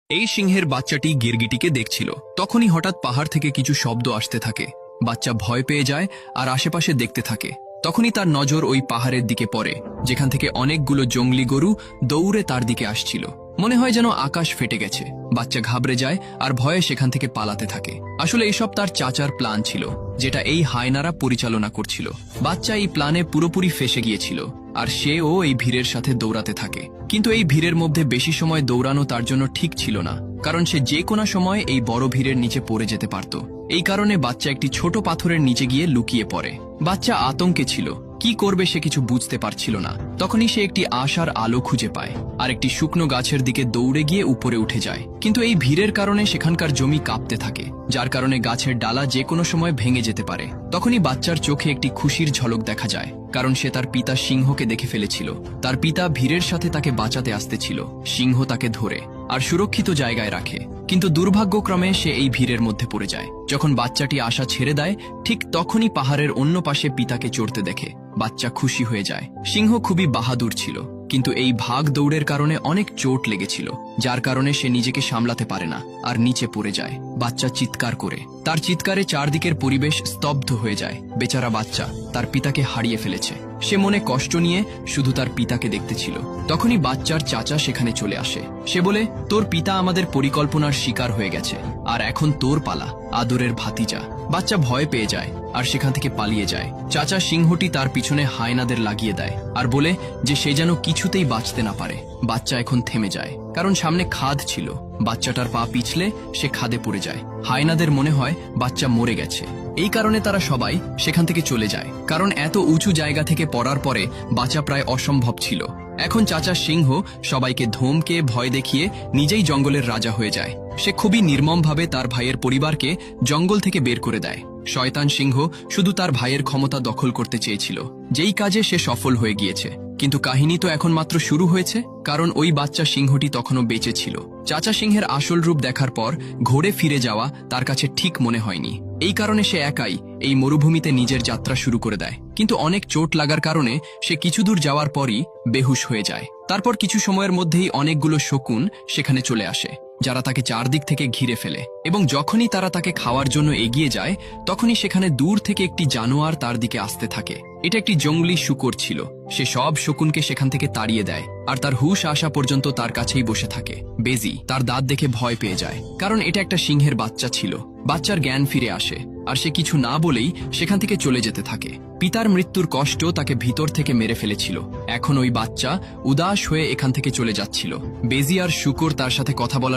এই সিংহের বাচ্চাটি গিরগিটিকে দেখছিল। তখনই হঠাৎ পাহাড় থেকে কিছু শব্দ আসতে থাকে। বাচ্চা ভয় পেয়ে যায় আর আশেপাশে দেখতে থাকে। তখনই তার নজর ওই পাহাড়ের দিকে পড়ে, যেখান থেকে অনেকগুলো জঙ্গলি গরু দৌড়ে তার দিকে আসছিল। মনে হয় যেন আকাশ ফেটে গেছে। বাচ্চা ঘাবড়ে যায় আর ভয়ে সেখান থেকে পালাতে থাকে। আসলে এসব তার চাচার প্ল্যান ছিল, যেটা এই হায়নারা পরিচালনা করছিল। বাচ্চা এই প্ল্যানে পুরোপুরি ফেসে গিয়েছিল আর সেও এই ভিড়ের সাথে দৌড়াতে থাকে। কিন্তু এই ভিড়ের মধ্যে বেশি সময় দৌড়ানো তার জন্য ঠিক ছিল না, কারণ সে যে কোনো সময় এই বড় ভিড়ের নিচে পড়ে যেতে পারত। এই কারণে বাচ্চা একটি ছোট পাথরের নিচে গিয়ে লুকিয়ে পড়ে। বাচ্চা আতঙ্কে ছিল, কি করবে সে কিছু বুঝতে পারছিল না। তখনই সে একটি আশার আলো খুঁজে পায় আর একটি শুকনো গাছের দিকে দৌড়ে গিয়ে উপরে উঠে যায়। কিন্তু এই ভিড়ের কারণে সেখানকার জমি কাঁপতে থাকে, যার কারণে গাছের ডালা যে কোনো সময় ভেঙে যেতে পারে। তখনই বাচ্চার চোখে একটি খুশির ঝলক দেখা যায়, কারণ সে তার পিতা সিংহকে দেখে ফেলেছিল। তার পিতা ভিড়ের সাথে তাকে বাঁচাতে আসতেছিল। সিংহ তাকে ধরে আর সুরক্ষিত জায়গায় রাখে, কিন্তু দুর্ভাগ্যক্রমে সে এই ভিড়ের মধ্যে পড়ে যায়। যখন বাচ্চাটি আশা ছেড়ে দেয়, ঠিক তখনই পাহাড়ের অন্য পাশে পিতাকে চড়তে দেখে। বাচ্চা খুশি হয়ে যায়। সিংহ খুবই বাহাদুর ছিল, কিন্তু এই ভাগ দৌড়ের কারণে অনেক চোট লেগেছিল, যার কারণে সে নিজেকে সামলাতে পারে না আর নিচে পড়ে যায়। বাচ্চা চিৎকার করে, তার চিৎকারে চারদিকের পরিবেশ স্তব্ধ হয়ে যায়। বেচারা বাচ্চা তার পিতাকে হারিয়ে ফেলেছে। সে মনে কষ্ট নিয়ে শুধু তার পিতাকে দেখতেছিল। তখনই বাচ্চার চাচা সেখানে চলে আসে। সে বলে, তোর পিতা আমাদের পরিকল্পনার শিকার হয়ে গেছে, আর এখন তোর পালা, আদরের ভাতিজা। বাচ্চা ভয় পেয়ে যায় আর সেখান থেকে পালিয়ে যায়। চাচা সিংহটি তার পিছনে হায়নাদের লাগিয়ে দেয় আর বলে যে সে যেন কিছুতেই বাঁচতে না পারে। বাচ্চা এখন থেমে যায়, কারণ সামনে খাদ ছিল। বাচ্চাটার পা পিছলে সে খাদে পড়ে যায়। হায়নাদের মনে হয় বাচ্চা মরে গেছে। এই কারণে তারা সবাই সেখান থেকে চলে যায়, কারণ এত উঁচু জায়গা থেকে পড়ার পরে বাঁচা প্রায় অসম্ভব ছিল। এখন চাচা সিংহ সবাইকে ধমকে ভয় দেখিয়ে নিজেই জঙ্গলের রাজা হয়ে যায়। সে খুবই নির্মমভাবে তার ভাইয়ের পরিবারকে জঙ্গল থেকে বের করে দেয়। শয়তান সিংহ শুধু তার ভাইয়ের ক্ষমতা দখল করতে চেয়েছিল, যেই কাজে সে সফল হয়ে গিয়েছে। কিন্তু কাহিনী তো এখন মাত্র শুরু হয়েছে, কারণ ওই বাচ্চা সিংহটি তখনও বেঁচে ছিল। চাচা সিংহের আসল রূপ দেখার পর ঘোড়ে ফিরে যাওয়া তার কাছে ঠিক মনে হয়নি। এই কারণে সে একাই এই মরুভূমিতে নিজের যাত্রা শুরু করে দেয়। কিন্তু অনেক চোট লাগার কারণে সে কিছু দূর যাওয়ার পরই বেহুশ হয়ে যায়। তারপর কিছু সময়ের মধ্যেই অনেকগুলো শকুন সেখানে চলে আসে, যারা তাকে চারদিক থেকে ঘিরে ফেলে। এবং যখনই তারা তাকে খাওয়ার জন্য এগিয়ে যায়, তখনই সেখানে দূর থেকে একটি জানোয়ার তার দিকে আসতে থাকে। এটা একটি জঙ্গলি শূকর ছিল। সে সব শকুনকে সেখান থেকে তাড়িয়ে দেয় আর তার হুঁশ আসা পর্যন্ত তার কাছেই বসে থাকে। বেজি তার দাঁত দেখে ভয় পেয়ে যায়, কারণ এটা একটা সিংহের বাচ্চা ছিল। বাচ্চার জ্ঞান ফিরে আসে আর সে কিছু না বলেই সেখান থেকে চলে যেতে থাকে। পিতার মৃত্যুর কষ্ট তাকে ভিতর থেকে মেরে ফেলেছিল। এখন ওই বাচ্চা উদাস হয়ে এখান থেকে চলে যাচ্ছিল। বেজি আর শূকর তার সাথে কথা বলার